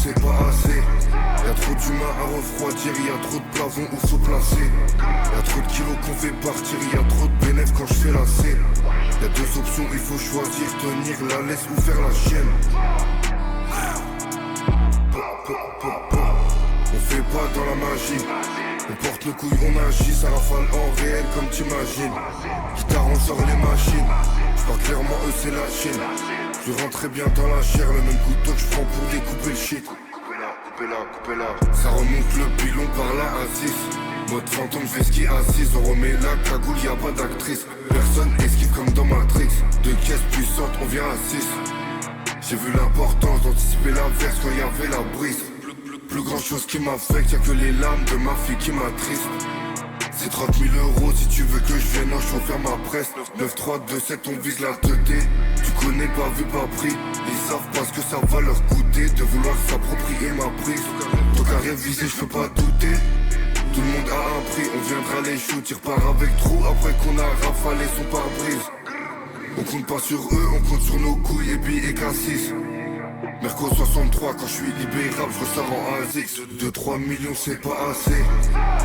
c'est pas assez. Y'a trop d'humains à refroidir, y'a trop de plafonds où se placer. Y'a trop de kilos qu'on fait partir, y'a trop de bénéfices quand je fais la C. Y'a deux options, il faut choisir, tenir la laisse ou faire la chienne. On fait pas dans la magie. On porte le couille, on agit, ça rafale en réel comme t'imagines. Guitare, on sort les machines. J'parle clairement, eux c'est la Chine. Je rentrais bien dans la chair, le même couteau que j'prends pour découper le shit. Coupez-la. Ça remonte le pilon par la A6. Mode fantôme, fais ski assise. On remet la cagoule, y'a pas d'actrice. Personne esquive comme dans Matrix. Deux caisses puissantes, on vient à 6. J'ai vu l'importance d'anticiper l'averse quand y'avait la brise. Plus grand chose qui m'affecte, y'a que les larmes de ma fille qui m'attristent. C'est 30 000 euros si tu veux que je vienne en chauffer ma presse. 9, 3, 2, 7, on vise la 2D. Tu connais pas vu pas pris. Ils savent pas ce que ça va leur coûter de vouloir s'approprier ma prise. Donc à rien viser, je peux pas douter. Tout le monde a un prix, on viendra les choux. Tire part avec trou après qu'on a rafalé son pare-brise. On compte pas sur eux, on compte sur nos couilles et billets cassis. Merco 63, quand je suis libérable, je ressors en ASX. 2-3 millions, c'est pas assez.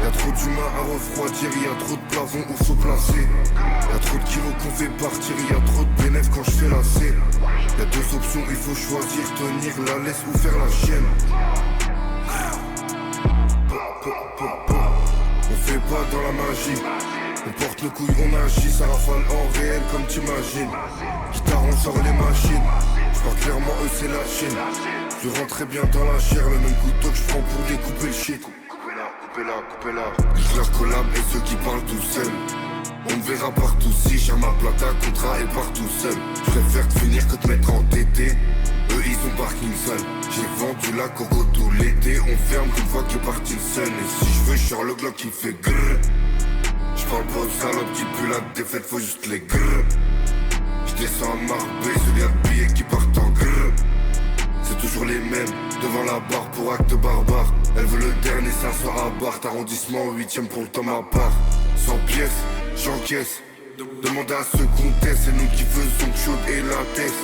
Y'a trop d'humains à refroidir, y'a trop de plafonds où se placer. Y'a trop de kilos qu'on fait partir, y'a trop de bénéfices quand je fais la C. Y'a deux options, il faut choisir, tenir la laisse ou faire la chienne. On fait pas dans la magie. On porte le couille, on agit, ça rafale en réel comme t'imagines. Guitare, on sort les machines. J'parle clairement, eux c'est la Chine. Je rentrais bien dans la chair, le même couteau que j'prends pour découper le shit. Coupez-la. Je leur collab et ceux qui parlent tout seuls. On me verra partout si j'ai ma plata, contrat et partout seul. Je préfère te finir que te mettre en TT. Eux ils ont parking seul. J'ai vendu la coco tout l'été. On ferme une fois que parti le seul. Et si je veux, je sors le Glock qui fait grrr. J'parle pas aux salopes qui puent la défaite, faut juste les grrr. J'descends à Marbé, celui y'a de billets qui partent en grrr. C'est toujours les mêmes, devant la barre pour acte barbare. Elle veut le dernier, ça sera à Barthes. Arrondissement 8ème pour le temps à part. 100 pièces, j'encaisse. Demande à ceux qu'on teste, c'est nous qui faisons chaude et la tête.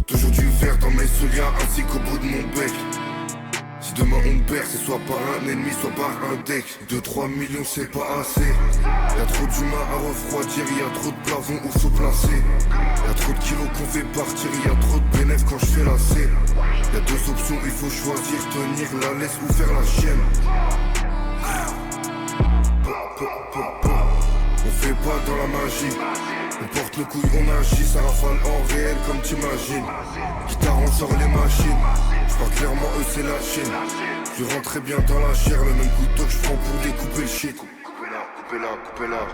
Toujours du verre dans mes souliers ainsi qu'au bout de mon bec. Si demain on perd, c'est soit par un ennemi, soit par un deck. 2-3 millions, c'est pas assez. Y'a trop d'humains à refroidir, y'a trop de plafonds où se placer. Y'a trop de kilos qu'on fait partir, y'a trop de bénéfices quand je fais la C. Y'a deux options, il faut choisir, tenir la laisse ou faire la chienne. On fait pas dans la magie. On porte le couille, on agit, ça rafale en réel comme t'imagines. Guitare, on sort les machines. J'parle clairement, eux c'est la Chine. Je rentrais bien dans la chair, le même couteau que j'prends pour découper le shit. Coupez-la.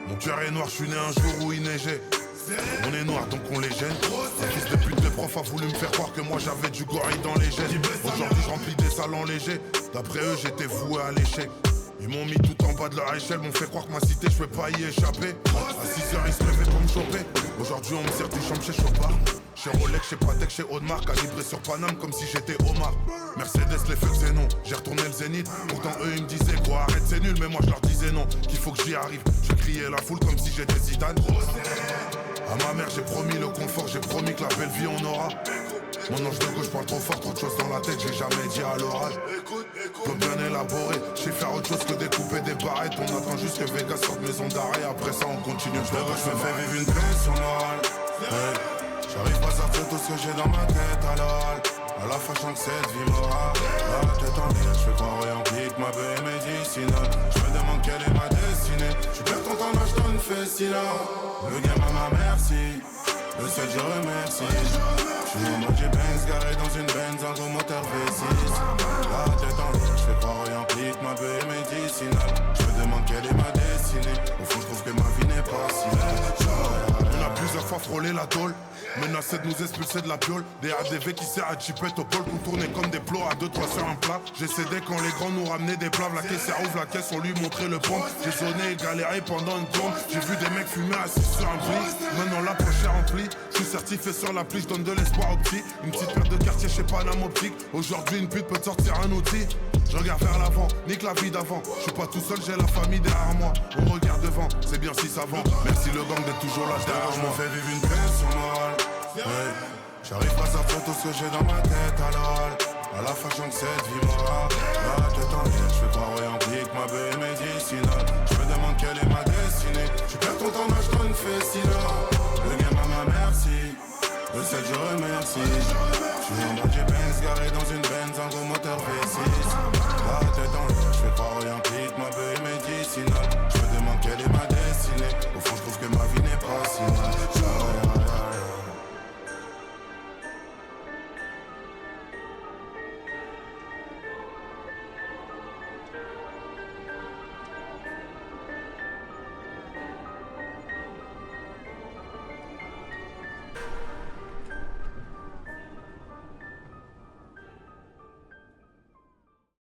Mon cœur est noir, je suis né un jour où il neigeait. On est noir donc on les gêne. Un fils de pute de prof a voulu me faire croire que moi j'avais du gorille dans les gènes. Aujourd'hui je remplis des salons légers. D'après eux j'étais voué à l'échec. Ils m'ont mis tout en bas de leur échelle, m'ont fait croire que ma cité je peux pas y échapper. À 6h ils se levaient pour me choper. Aujourd'hui on me sert des chambres chez Chopard. Chez Rolex, chez Patek, chez Audemars. Calibré sur Paname comme si j'étais Omar. Mercedes les feux Xénon, j'ai retourné le Zénith. Pourtant eux ils me disaient quoi, arrête c'est nul. Mais moi je leur disais non, qu'il faut que j'y arrive. Je criais la foule comme si j'étais Zidane. À ma mère j'ai promis le confort, j'ai promis que la belle vie on aura. Mon ange de gauche parle trop fort, trop de choses dans la tête, j'ai jamais dit à l'orage. Faut bien élaborer, je sais faire autre chose que découper des barrettes. On attend juste que Vegas sorte maison d'arrêt, après ça on continue. Je me fais vivre une pression morale. J'arrive pas à sortir tout ce que j'ai dans ma tête alors. À la fin je que cette vie m'aura. La tête en l'air, je fais croire et en clic, ma belle est médicinale. Je me demande quelle est ma destinée. Je perds ton temps, je donne festina. Le gamin m'a merci, le seul je remercie. J'suis en mode j'ai Benz garé dans une Benz, un gros moteur V6. La tête en l'air, je fais croire et en clic, ma belle est médicinale. Je me demande quelle est ma destinée. Au fond je trouve que ma vie n'est pas si belle. On a plusieurs fois frôlé la tôle. Menacé de nous expulser de la piole. Des ADV qui sert à chipette au pôle, contourner comme des plots à 2-3 sur un plat. J'ai cédé quand les grands nous ramenaient des plats. La caissière ouvre la caisse, on lui montrait le pompe. J'ai sonné et galéré pendant une tourne. J'ai vu des mecs fumer assis sur un pli. Maintenant la poche est remplie. Je suis certifié sur l'appli, je donne de l'espoir aux petits. Une petite paire de quartier chez Paname Optique. Aujourd'hui une pute peut te sortir un outil. Je regarde vers l'avant, nique la vie d'avant. Je suis pas tout seul, j'ai la famille derrière moi. On regarde devant, c'est bien si ça vend. Merci le gang d'être toujours là derrière moi. Je me fais vivre une pression morale. Ouais. J'arrive pas à sortir tout ce que j'ai dans ma tête à l'oral. À la façon que cette vie m'aura. La tête en l'air, je fais pas orientique, ma belle médicinale. Je me demande quelle est ma destinée. Je perds ton temps, je donne festival. Le game à ma merci. De celle je remercie. Je suis en mode Benz garé dans une Benz, un gros moteur V6.